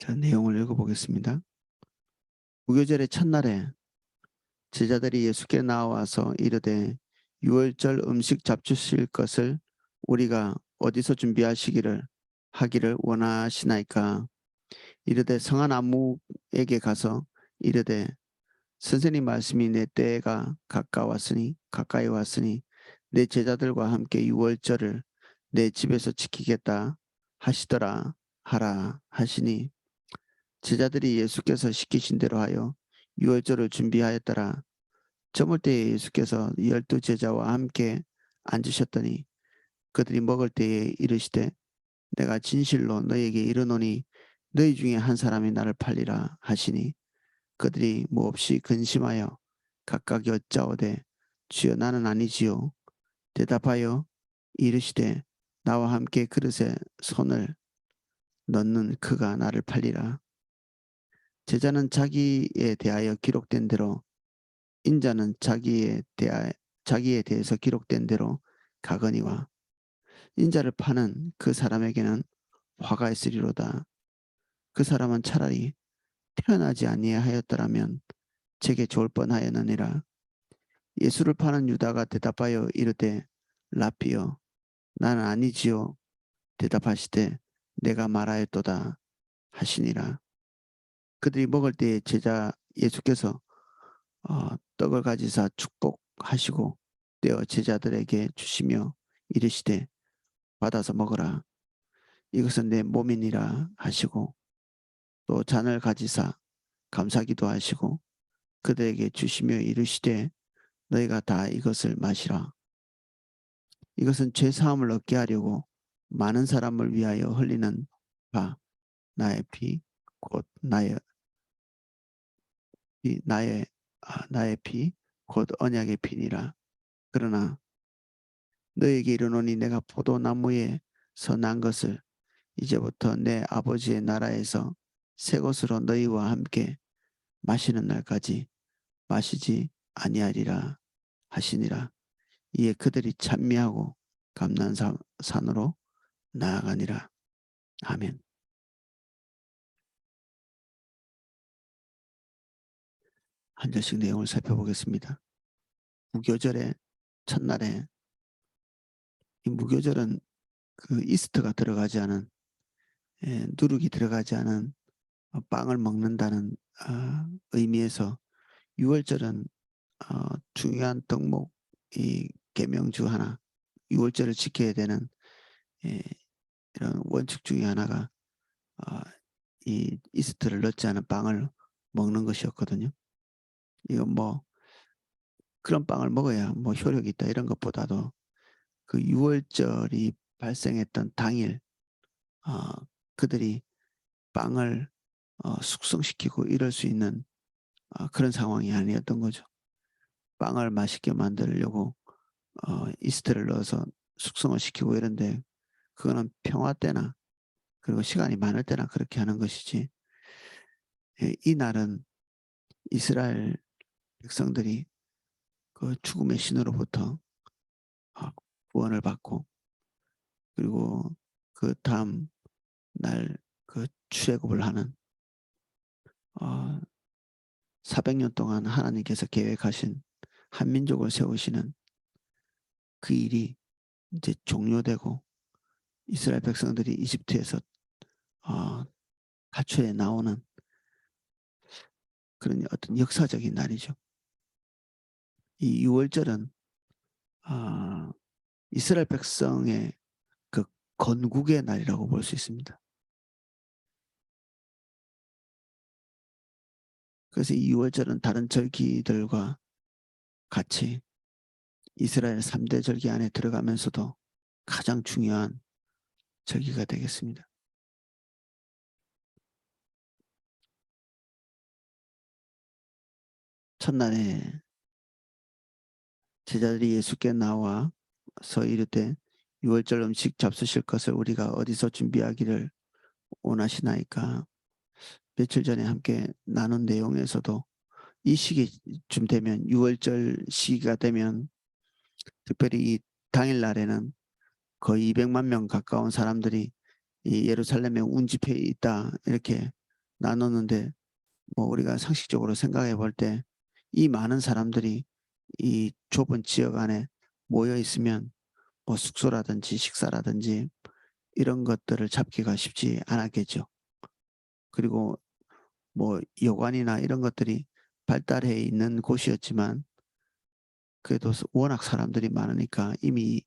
자, 내용을 읽어보겠습니다. 무교절의 첫날에 제자들이 예수께 나와서 이르되 유월절 음식 잡수실 것을 우리가 어디서 준비하시기를 하기를 원하시나이까. 이르되 성한 아무에게 가서 이르되 선생님 말씀이 내 때가 가까이 왔으니 내 제자들과 함께 유월절을 내 집에서 지키겠다 하시더라 하라 하시니 제자들이 예수께서 시키신 대로 하여 유월절을 준비하였더라. 저물 때에 예수께서 12 제자와 함께 앉으셨더니 그들이 먹을 때에 이르시되 내가 진실로 너희에게 이르노니 너희 중에 한 사람이 나를 팔리라 하시니 그들이 몹시 근심하여 각각 여짜오되 주여 나는 아니지요. 대답하여 이르시되 나와 함께 그릇에 손을 넣는 그가 나를 팔리라. 제자는 자기에 대하여 기록된 대로 인자는 자기에 대해서 기록된 대로 가거니와 인자를 파는 그 사람에게는 화가 있으리로다. 그 사람은 차라리 태어나지 아니하였더라면 제게 좋을 뻔하였느니라. 예수를 파는 유다가 대답하여 이르되 라피여 나는 아니지요. 대답하시되 내가 말하였도다 하시니라. 그들이 먹을 때에 제자 예수께서 떡을 가지사 축복하시고 떼어 제자들에게 주시며 이르시되 받아서 먹으라. 이것은 내 몸이니라 하시고 또 잔을 가지사 감사기도 하시고 그들에게 주시며 이르시되 너희가 다 이것을 마시라. 이것은 죄 사함을 얻게 하려고 많은 사람을 위하여 흘리는 바 나의 피 곧 나의 피 곧 언약의 피니라. 그러나 너에게 이르노니 내가 포도나무에서 난 것을 이제부터 내 아버지의 나라에서 새 것으로 너희와 함께 마시는 날까지 마시지 아니하리라 하시니라. 이에 그들이 찬미하고 감난산으로 나아가니라. 아멘. 한 절씩 내용을 살펴보겠습니다. 무교절의 첫날에 이 무교절은 그 이스트가 들어가지 않은 누룩이 들어가지 않은 빵을 먹는다는 의미에서 유월절은 중요한 덕목 이 계명 중 하나 유월절을 지켜야 되는 이런 원칙 중에 하나가 이 이스트를 넣지 않은 빵을 먹는 것이었거든요. 이거 뭐 그런 빵을 먹어야 뭐 효력이 있다 이런 것보다도 그 유월절이 발생했던 당일 그들이 빵을 숙성시키고 이럴 수 있는 그런 상황이 아니었던 거죠. 빵을 맛있게 만들려고 이스트를 넣어서 숙성을 시키고 이런데 그거는 평화 때나 그리고 시간이 많을 때나 그렇게 하는 것이지 이 날은 이스라엘 백성들이 그 죽음의 신으로부터 구원을 받고 그리고 그 다음 날 그 출애굽을 하는 400년 동안 하나님께서 계획하신 한민족을 세우시는 그 일이 이제 종료되고 이스라엘 백성들이 이집트에서 가출해 나오는 그런 어떤 역사적인 날이죠. 이 유월절은 이스라엘 백성의 그 건국의 날이라고 볼 수 있습니다. 그래서 이 유월절은 다른 절기들과 같이 이스라엘 3대 절기 안에 들어가면서도 가장 중요한 절기가 되겠습니다. 첫날에 제자들이 예수께 나와서 이르되 유월절 음식 잡수실 것을 우리가 어디서 준비하기를 원하시나이까. 며칠 전에 함께 나눈 내용에서도 이 시기쯤 되면 유월절 시기가 되면 특별히 이 당일날에는 거의 200만 명 가까운 사람들이 이 예루살렘에 운집해 있다 이렇게 나눴는데 뭐 우리가 상식적으로 생각해 볼 때 이 많은 사람들이 이 좁은 지역 안에 모여 있으면 뭐 숙소라든지 식사라든지 이런 것들을 잡기가 쉽지 않았겠죠. 그리고 뭐 여관이나 이런 것들이 발달해 있는 곳이었지만 그래도 워낙 사람들이 많으니까 이미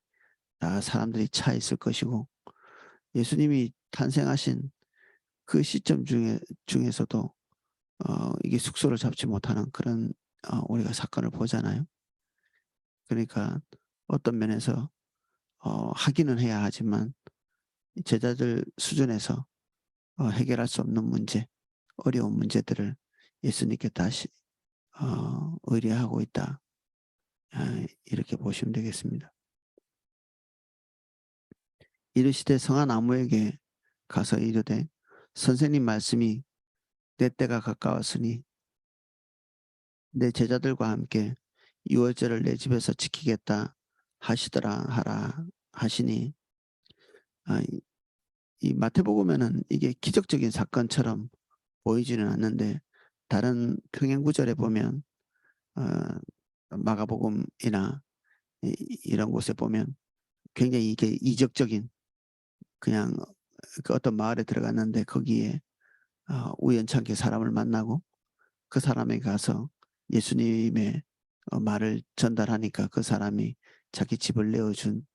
다 사람들이 차 있을 것이고 예수님이 탄생하신 그 시점 중에서도 이게 숙소를 잡지 못하는 그런 우리가 사건을 보잖아요. 그러니까 어떤 면에서 하기는 해야 하지만 제자들 수준에서 해결할 수 없는 문제, 어려운 문제들을 예수님께 다시 의뢰하고 있다. 이렇게 보시면 되겠습니다. 이르시되 성한 아무에게 가서 이르되 선생님 말씀이 내 때가 가까웠으니 내 제자들과 함께 유월절을 내 집에서 지키겠다 하시더라 하라 하시니 이 마태복음에는 이게 기적적인 사건처럼 보이지는 않는데 다른 평행 구절에 보면 어 마가복음이나 이런 곳에 보면 굉장히 이게 이적적인 그냥 그 어떤 마을에 들어갔는데 거기에 우연찮게 사람을 만나고 그 사람에게 가서 예수님의 말을 전달하니까 그 사람이 자기 집을 내어준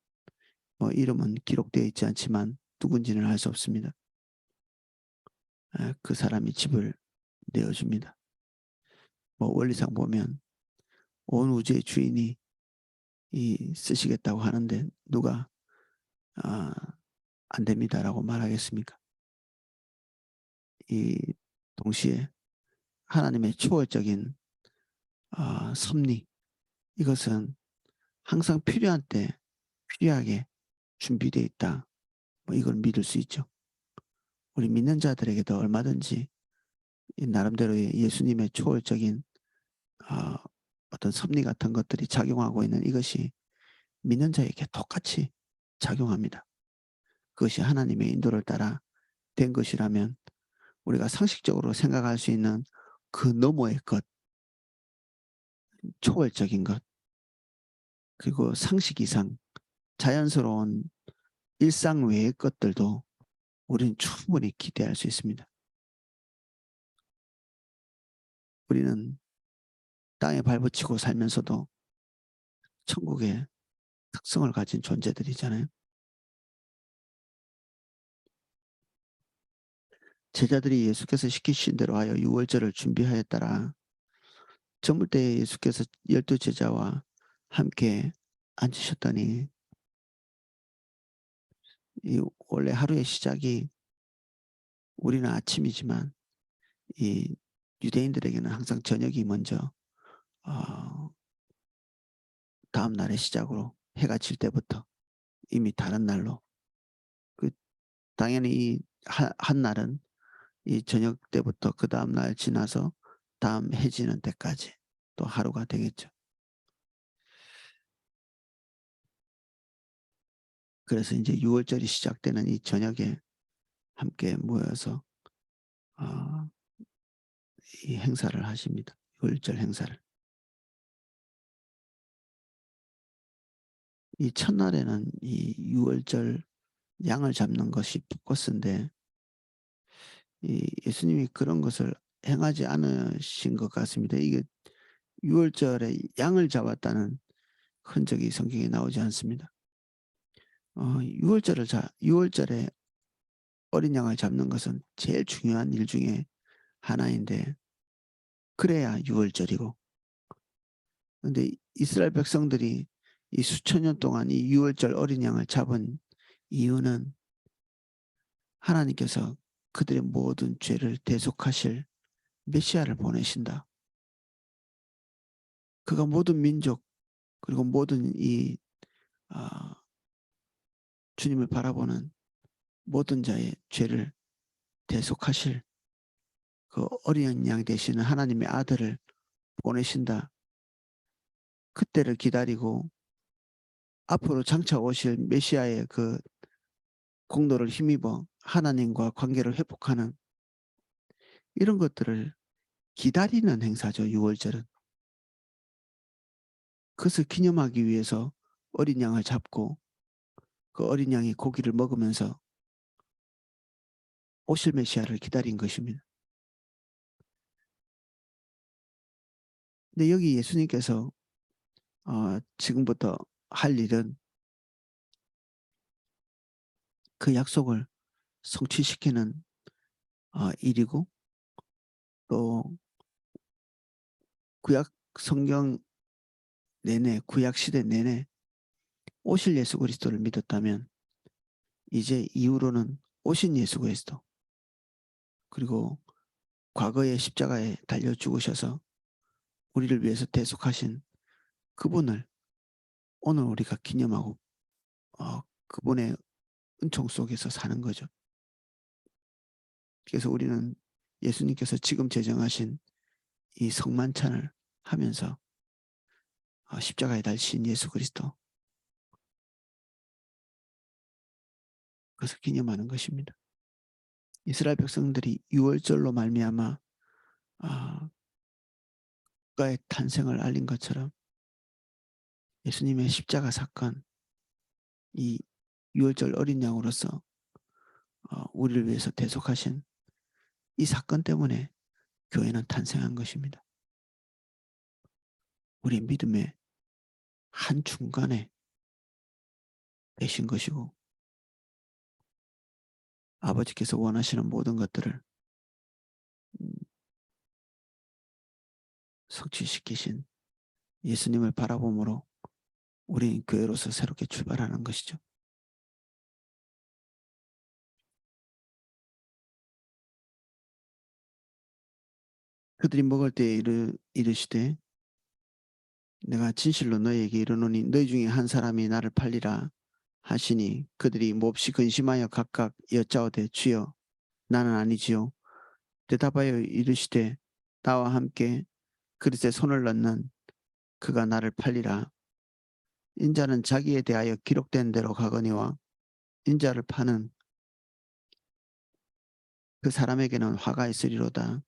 이름은 기록되어 있지 않지만 누군지는 알 수 없습니다. 그 사람이 집을 내어줍니다. 뭐 원리상 보면 온 우주의 주인이 쓰시겠다고 하는데 누가 아, 안 됩니다라고 말하겠습니까? 이 동시에 하나님의 초월적인 섭리 이것은 항상 필요한 때 필요하게 준비되어 있다. 뭐 이걸 믿을 수 있죠. 우리 믿는 자들에게도 얼마든지 이 나름대로의 예수님의 초월적인 어, 어떤 섭리 같은 것들이 작용하고 있는 이것이 믿는 자에게 똑같이 작용합니다. 그것이 하나님의 인도를 따라 된 것이라면 우리가 상식적으로 생각할 수 있는 그 너머의 것, 초월적인 것, 그리고 상식 이상 자연스러운 일상 외의 것들도 우리는 충분히 기대할 수 있습니다. 우리는 땅에 발붙이고 살면서도 천국의 특성을 가진 존재들이잖아요. 제자들이 예수께서 시키신 대로 하여 유월절을 준비하였더라. 저물 때 예수께서 12 제자와 함께 앉으셨더니 이 원래 하루의 시작이 우리는 아침이지만 이 유대인들에게는 항상 저녁이 먼저 어 다음 날의 시작으로 해가 질 때부터 이미 다른 날로 그 당연히 이 한 날은 이 저녁 때부터 그다음 날 지나서 다음 해 지는 때까지 또 하루가 되겠죠. 그래서 인제 6 월절이 시작되는 이 저녁에 함께 모여서 어 이 행사를 하십니다. 6 월절 행사를. 이 첫날에는 이 6 월절 양을 잡는 것이 푸코스인데 이 예수님이 그런 것을 행하지 않으신 것 같습니다. 이게 6 월절에 양을 잡았다는 흔적이 성경에 나오지 않습니다. 6 월절을 6 월절에 어린 양을 잡는 것은 제일 중요한 일 중에 하나인데 그래야 6 월절이고 근데 이스라엘 백성들이 이 수천 년 동안 이 6 월절 어린 양을 잡은 이유는 하나님께서 그들의 모든 죄를 대속하실 메시아를 보내신다. 그가 모든 민족 그리고 모든 이 아 주님을 바라보는 모든 자의 죄를 대속하실 그 어린 양 되시는 하나님의 아들을 보내신다. 그때를 기다리고 앞으로 장차 오실 메시아의 그 공로를 힘입어 하나님과 관계를 회복하는 이런 것들을 기다리는 행사죠, 유월절은. 그것을 기념하기 위해서 어린 양을 잡고 그 어린 양이 고기를 먹으면서 오실 메시아를 기다린 것입니다. 근데 여기 예수님께서 지금부터 할 일은 그 약속을 성취시키는 일이고, 또 구약 성경 내내, 구약 시대 내내 오실 예수 그리스도를 믿었다면 이제 이후로는 오신 예수 그리스도, 그리고 과거에 십자가에 달려 죽으셔서 우리를 위해서 대속하신 그분을 오늘 우리가 기념하고 그분의 은총 속에서 사는 거죠. 그래서 우리는 예수님께서 지금 제정하신 이 성만찬을 하면서 십자가에 달리신 예수 그리스도, 그것을 기념하는 것입니다. 이스라엘 백성들이 유월절로 말미암아 국가의 탄생을 알린 것처럼 예수님의 십자가 사건, 이 유월절 어린 양으로서 우리를 위해서 대속하신 이 사건 때문에 교회는 탄생한 것입니다. 우리 믿음의 한 중간에 되신 것이고, 아버지께서 원하시는 모든 것들을 음, 성취시키신 예수님을 바라봄으로 우리 교회로서 새롭게 출발하는 것이죠. 그들이 먹을 때 이르시되 내가 진실로 너희에게 이르노니 너희 중에 한 사람이 나를 팔리라 하시니 그들이 몹시 근심하여 각각 여짜오되 주여 나는 아니지요. 대답하여 이르시되 나와 함께 그릇에 손을 넣는 그가 나를 팔리라. 인자는 자기에 대하여 기록된 대로 가거니와 인자를 파는 그 사람에게는 화가 있으리로다.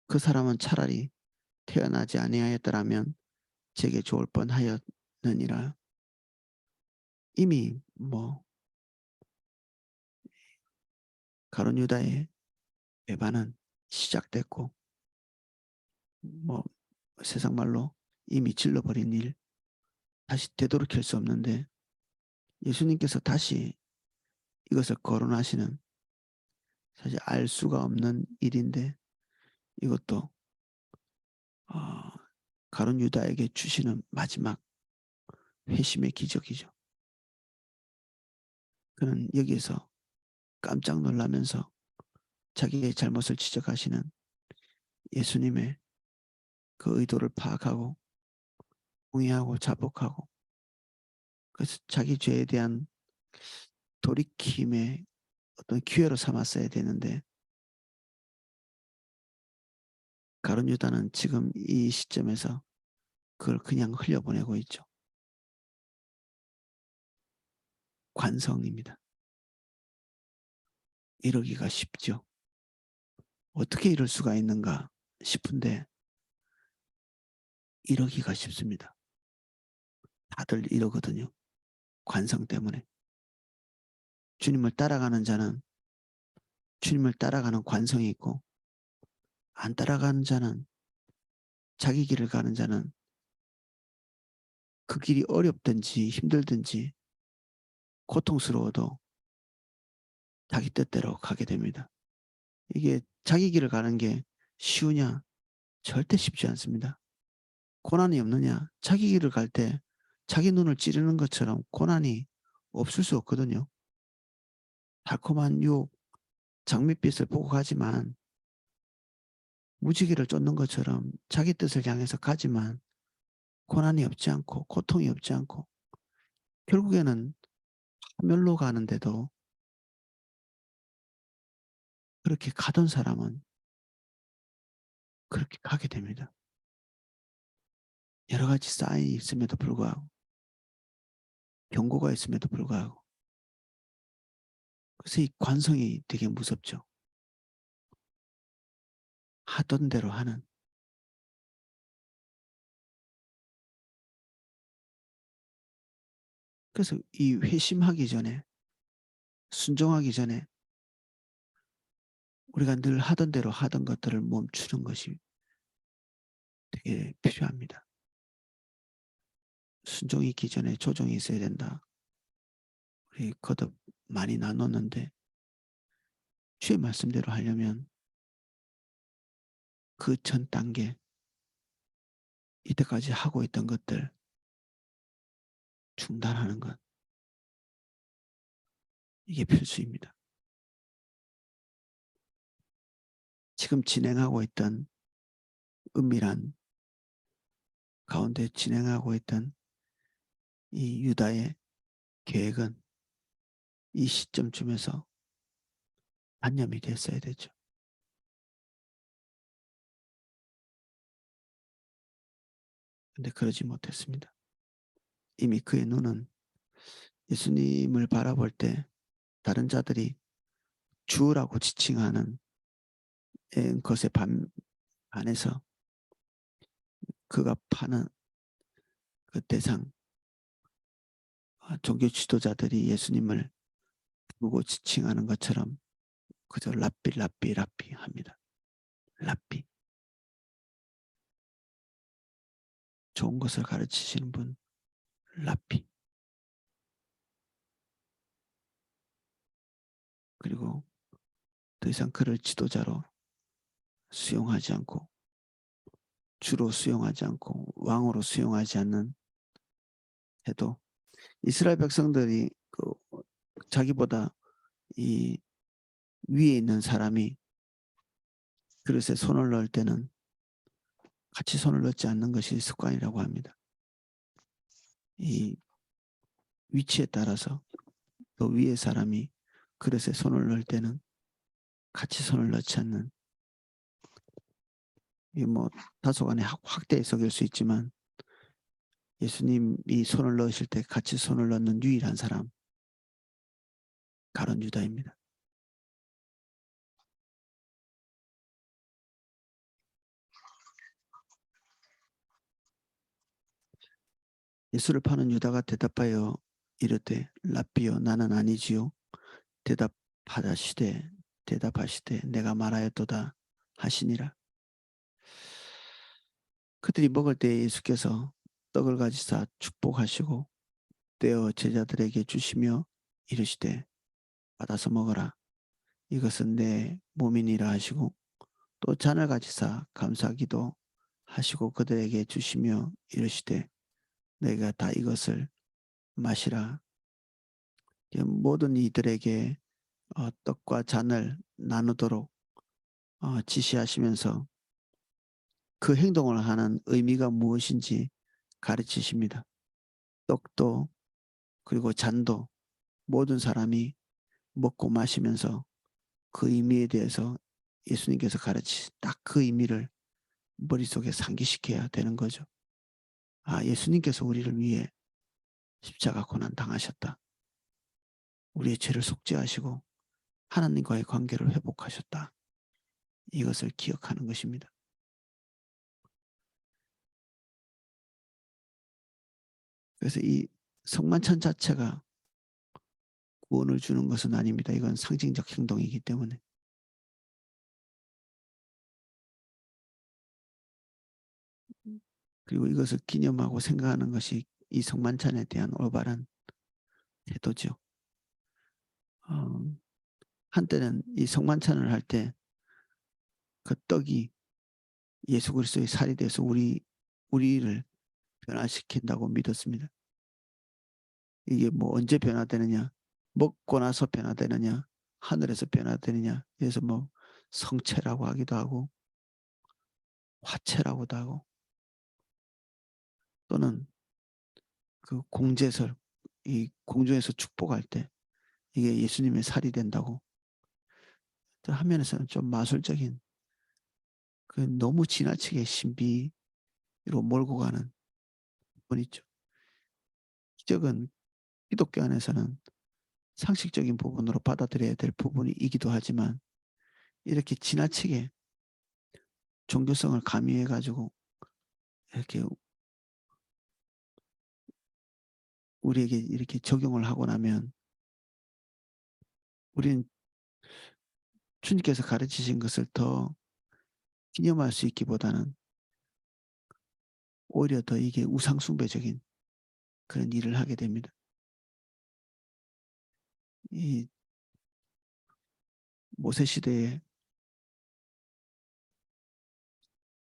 그 사람은 차라리 태어나지 아니하였더라면 제게 좋을 뻔하였느니라. 이미 가룟 유다의 배반은 시작됐고, 뭐 세상 말로 이미 질러버린 일, 다시 되돌이킬 수 없는데 예수님께서 다시 이것을 거론하시는, 사실 알 수가 없는 일인데 이것도 어, 가룟 유다에게 주시는 마지막 회심의 기적이죠. 그는 여기에서 깜짝 놀라면서 자기의 잘못을 지적하시는 예수님의 그 의도를 파악하고 동의하고 자복하고, 그래서 자기 죄에 대한 돌이킴의 어떤 기회로 삼았어야 되는데 가룟 유다는 지금 이 시점에서 그걸 그냥 흘려보내고 있죠. 관성입니다. 이러기가 쉽죠. 어떻게 이럴 수가 있는가 싶은데 이러기가 쉽습니다. 다들 이러거든요. 관성 때문에. 주님을 따라가는 자는 주님을 따라가는 관성이 있고, 안 따라가는 자는, 자기 길을 가는 자는 그 길이 어렵든지 힘들든지 고통스러워도 자기 뜻대로 가게 됩니다. 이게 자기 길을 가는 게 쉬우냐? 절대 쉽지 않습니다. 고난이 없느냐? 자기 길을 갈 때 자기 눈을 찌르는 것처럼 고난이 없을 수 없거든요. 달콤한 유혹, 장밋빛을 보고 가지만, 무지개를 쫓는 것처럼 자기 뜻을 향해서 가지만 고난이 없지 않고 고통이 없지 않고 결국에는 하멸로 가는데도, 그렇게 가던 사람은 그렇게 가게 됩니다. 여러 가지 사인이 있음에도 불구하고, 경고가 있음에도 불구하고. 그래서 이 관성이 되게 무섭죠. 하던 대로 하는. 그래서 이 회심하기 전에, 순종하기 전에 우리가 늘 하던 대로 하던 것들을 멈추는 것이 되게 필요합니다. 순종이 있기 전에 조정이 있어야 된다. 우리 거듭 많이 나눴는데 주의 말씀대로 하려면 그 전 단계, 이때까지 하고 있던 것들 중단하는 것, 이게 필수입니다. 지금 진행하고 있던 은밀한 가운데 진행하고 있던 이 유다의 계획은 이 시점쯤에서 단념이 됐어야 되죠. 근데 그러지 못했습니다. 이미 그의 눈은 예수님을 바라볼 때 다른 자들이 주라고 지칭하는 것에 반해서 그가 파는 그 대상, 종교 지도자들이 예수님을 부르고 지칭하는 것처럼 그저 랍비 랍비 랍비 합니다. 랍비. 좋은 것을 가르치시는 분 랍비. 그리고 더 이상 그를 지도자로 수용하지 않고, 주로 수용하지 않고, 왕으로 수용하지 않는 해도 이스라엘 백성들이 자기보다 이 위에 있는 사람이 그릇에 손을 넣을 때는 같이 손을 넣지 않는 것이 습관이라고 합니다. 이 위치에 따라서 또 위에 사람이 그릇에 손을 넣을 때는 같이 손을 넣지 않는, 이 뭐 다소간에 확대 해석일 수 있지만 예수님이 손을 넣으실 때 같이 손을 넣는 유일한 사람 가룟 유다입니다. 예수를 파는 유다가 대답하여 이르되 랍비여 나는 아니지요. 대답하시되 내가 말하였도다 하시니라. 그들이 먹을 때 예수께서 떡을 가지사 축복하시고 떼어 제자들에게 주시며 이르시되 받아서 먹어라. 이것은 내 몸이니라 하시고 또 잔을 가지사 감사기도 하시고 그들에게 주시며 이르시되 내가 다 이것을 마시라. 모든 이들에게 떡과 잔을 나누도록 지시하시면서 그 행동을 하는 의미가 무엇인지 가르치십니다. 떡도 그리고 잔도 모든 사람이 먹고 마시면서 그 의미에 대해서 예수님께서 가르치신 딱 그 의미를 머릿속에 상기시켜야 되는 거죠. 예수님께서 우리를 위해 십자가 고난 당하셨다. 우리의 죄를 속죄하시고 하나님과의 관계를 회복하셨다. 이것을 기억하는 것입니다. 그래서 이 성만찬 자체가 구원을 주는 것은 아닙니다. 이건 상징적 행동이기 때문에. 그리고 이것을 기념하고 생각하는 것이 이 성만찬에 대한 올바른 태도죠. 한때는 이 성만찬을 할 때 그 떡이 예수 그리스도의 살이 돼서 우리를 변화시킨다고 믿었습니다. 이게 뭐 언제 변화되느냐? 먹고 나서 변화되느냐? 하늘에서 변화되느냐? 그래서 뭐 성체라고 하기도 하고 화체라고도 하고 또는 그 공제설, 이 공중에서 축복할 때 이게 예수님의 살이 된다고 화면에서는 좀 마술적인 그 너무 지나치게 신비로 몰고 가는 부분이 있죠. 기적은 기독교 안에서는 상식적인 부분으로 받아들여야 될 부분이기도 하지만 이렇게 지나치게 종교성을 가미해 가지고 이렇게 우리에게 이렇게 적용을 하고 나면 우리는 주님께서 가르치신 것을 더 기념할 수 있기보다는 오히려 더 이게 우상숭배적인 그런 일을 하게 됩니다. 이 모세 시대에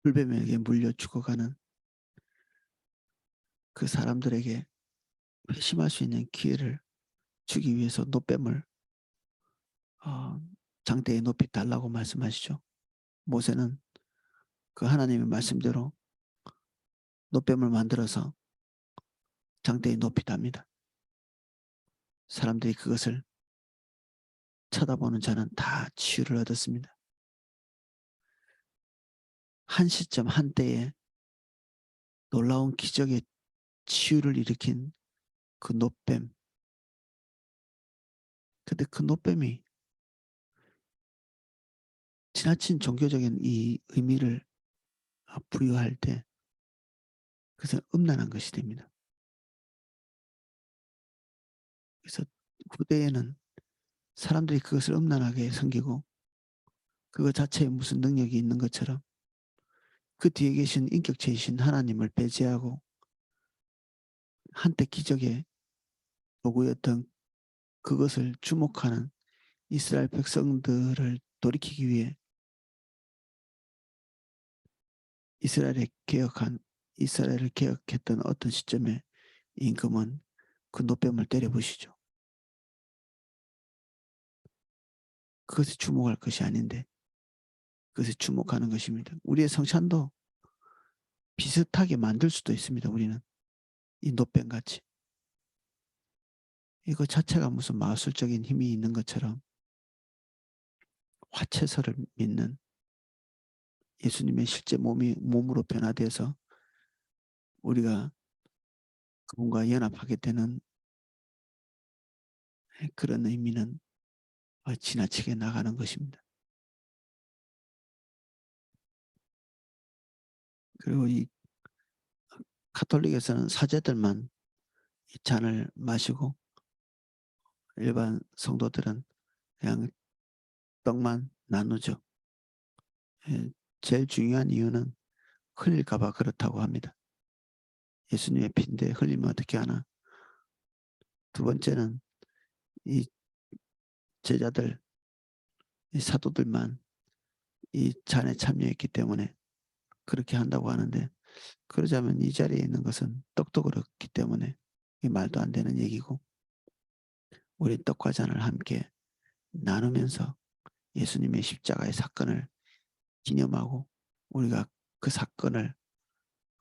불뱀에게 물려 죽어가는 그 사람들에게 회심할 수 있는 기회를 주기 위해서 노뱀을 어 장대에 높이 달라고 말씀하시죠. 모세는 그 하나님의 말씀대로 노뱀을 만들어서 장대에 높이 답니다. 사람들이 그것을 쳐다보는 자는 다 치유를 얻었습니다. 한 시점 한때에 놀라운 기적의 치유를 일으킨 그 노뱀. 근데 그 노뱀이 지나친 종교적인 이 의미를 부여할 때 그것은 음란한 것이 됩니다. 그래서 후대에는 사람들이 그것을 음란하게 섬기고 그것 자체에 무슨 능력이 있는 것처럼 그 뒤에 계신 인격체이신 하나님을 배제하고 한때 기적의 도구였던 그것을 주목하는 이스라엘 백성들을 돌이키기 위해 이스라엘을 개혁했던 어떤 시점에 임금은 그 노뱀을 때려부시죠. 그것에 주목할 것이 아닌데 그것에 주목하는 것입니다. 우리의 성찬도 비슷하게 만들 수도 있습니다. 우리는 이 노뱀같이 이거 자체가 무슨 마술적인 힘이 있는 것처럼 화채설을 믿는 예수님의 실제 몸으로 변화돼서 우리가 그분과 연합하게 되는 그런 의미는 지나치게 나가는 것입니다. 그리고 이 가톨릭에서는 사제들만 이 잔을 마시고 일반 성도들은 그냥 떡만 나누죠. 예, 제일 중요한 이유는 흘릴까 봐 그렇다고 합니다. 예수님의 피인데 흘리면 어떻게 하나. 두 번째는 이 제자들, 이 사도들만 이 잔에 참여했기 때문에 그렇게 한다고 하는데 그러자면 이 자리에 있는 것은 떡도 그렇기 때문에 이 말도 안 되는 얘기고 우리 떡과 잔을 함께 나누면서 예수님의 십자가의 사건을 기념하고 우리가 그 사건을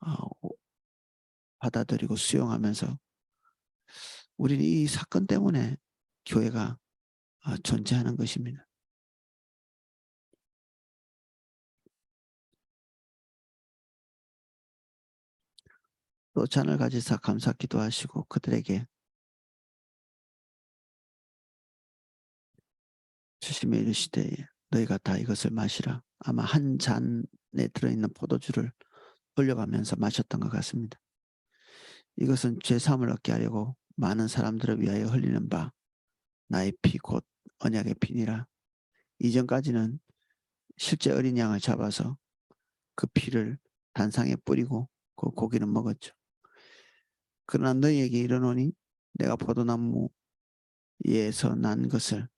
어, 받아들이고 수용하면서 우리는 이 사건 때문에 교회가 존재하는 것입니다. 또 잔을 가지사 감사 기도하시고 그들에게 주심에 이르시되 너희가 다 이것을 마시라. 아마 한 잔에 들어있는 포도주를 돌려가면서 마셨던 것 같습니다. 이것은 죄 사함을 얻게 하려고 많은 사람들을 위하여 흘리는 바 나의 피 곧 언약의 피니라. 이전까지는 실제 어린 양을 잡아서 그 피를 단상에 뿌리고 그 고기는 먹었죠. 그러나 너희에게 이르노니 내가 포도나무에서 난 것을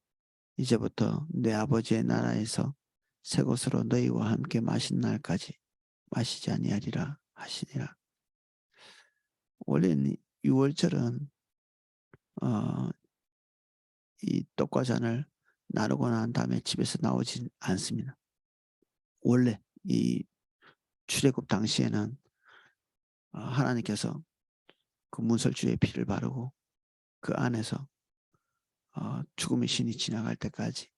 이제부터 내 아버지의 나라에서 새 것으로 너희와 함께 마신 날까지 마시지 아니하리라 하시니라. 원래는 유월절은 어, 이 떡과 잔을 나누고 난 다음에 집에서 나오진 않습니다. 원래 이 출애굽 당시에는 하나님께서 그 문설주의 피를 바르고 그 안에서 죽음의 신이 지나갈 때까지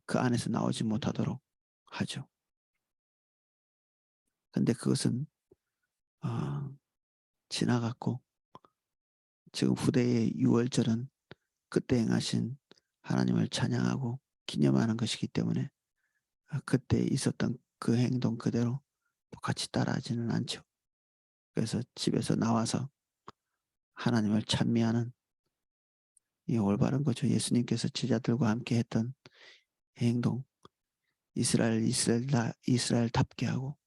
그 안에서 나오지 못하도록 하죠. 근데 그것은 지나갔고 지금 후대의 유월절은 그때 행하신 하나님을 찬양하고 기념하는 것이기 때문에 그때 있었던 그 행동 그대로 똑같이 따라하지는 않죠. 그래서 집에서 나와서 하나님을 찬미하는 이 올바른 거죠. 예수님께서 제자들과 함께 했던 행동, 이스라엘답게 하고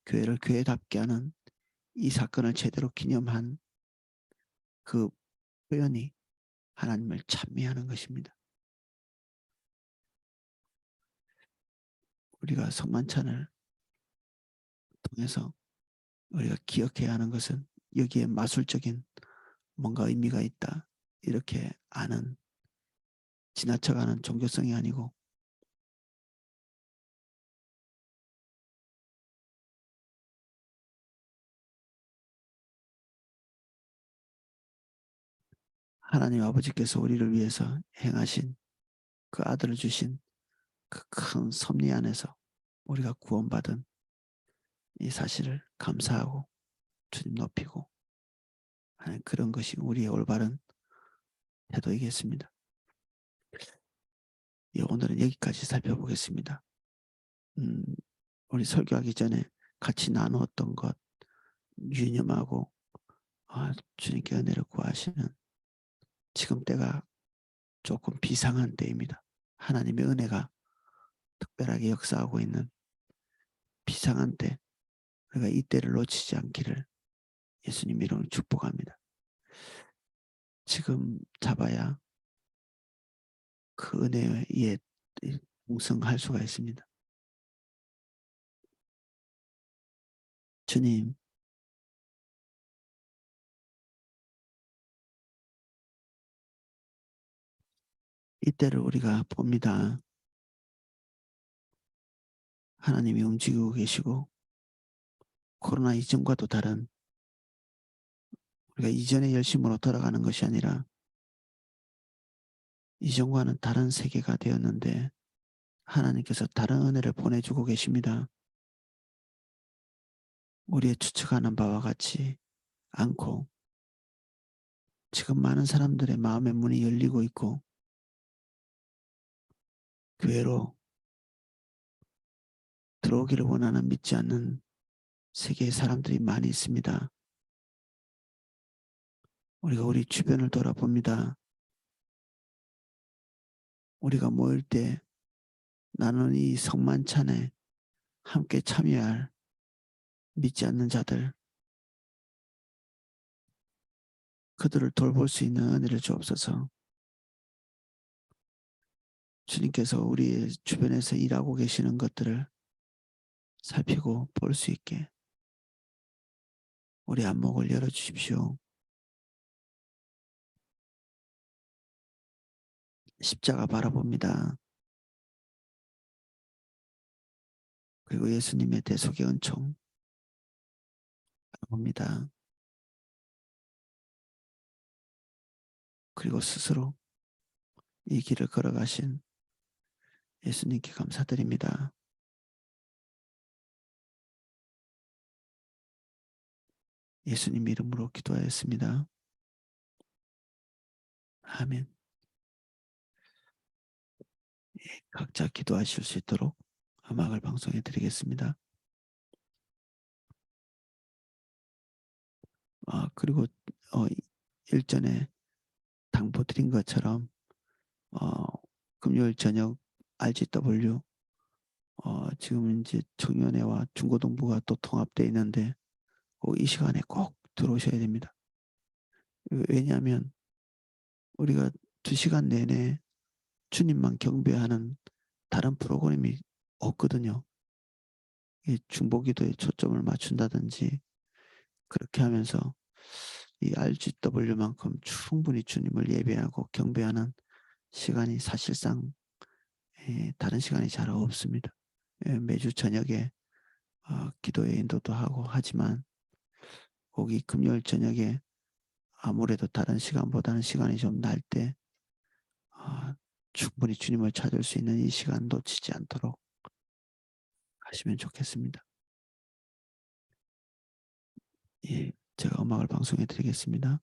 교회를 교회답게 하는 이 사건을 제대로 기념한 그 표현이 하나님을 찬미하는 것입니다. 우리가 성만찬을 통해서 우리가 기억해야 하는 것은 여기에 마술적인 뭔가 의미가 있다, 이렇게 아는, 지나쳐가는 종교성이 아니고 하나님 아버지께서 우리를 위해서 행하신 그 아들을 주신 그 큰 섭리 안에서 우리가 구원받은 이 사실을 감사하고 주님 높이고 하는 그런 것이 우리의 올바른 태도이겠습니다. 예, 오늘은 여기까지 살펴보겠습니다. 음, 우리 설교하기 전에 같이 나누었던 것 유념하고 주님께 은혜를 구하시는 지금 때가 조금 비상한 때입니다. 하나님의 은혜가 특별하게 역사하고 있는 비상한 때, 우리가 이 때를 놓치지 않기를 예수님 이름으로 축복합니다. 지금 잡아야 그 은혜에 동승할 수가 있습니다. 주님, 이때를 우리가 봅니다. 하나님이 움직이고 계시고 코로나 이전과도 다른, 우리가 이전의 열심으로 돌아가는 것이 아니라 이전과는 다른 세계가 되었는데 하나님께서 다른 은혜를 보내주고 계십니다. 우리의 추측하는 바와 같이 않고 지금 많은 사람들의 마음의 문이 열리고 있고 교회로 들어오기를 원하는 믿지 않는 세계의 사람들이 많이 있습니다. 우리가 우리 주변을 돌아봅니다. 우리가 모일 때 나는 이 성만찬에 함께 참여할 믿지 않는 자들, 그들을 돌볼 수 있는 은혜를 주옵소서. 주님께서 우리 주변에서 일하고 계시는 것들을 살피고 볼 수 있게 우리 안목을 열어주십시오. 십자가 바라봅니다. 그리고 예수님의 대속의 은총 바라봅니다. 그리고 스스로 이 길을 걸어가신 예수님께 감사드립니다. 예수님 이름으로 기도하였습니다. 아멘. 각자 기도하실 수 있도록 음악을 방송해 드리겠습니다. 그리고 일전에 당부드린 것처럼 금요일 저녁 RGW 지금 이제 청년회와 중고등부가 또 통합되어 있는데 이 시간에 꼭 들어오셔야 됩니다. 왜냐하면 우리가 2시간 내내 주님만 경배하는 다른 프로그램이 없거든요. 중보기도에 초점을 맞춘다든지 그렇게 하면서 이 RGW만큼 충분히 주님을 예배하고 경배하는 시간이 사실상 다른 시간이 잘 없습니다. 매주 저녁에 기도의 인도도 하고 하지만 거기 금요일 저녁에 아무래도 다른 시간보다는 시간이 좀 날 때 충분히 주님을 찾을 수 있는 이 시간 놓치지 않도록 하시면 좋겠습니다. 예, 제가 음악을 방송해 드리겠습니다.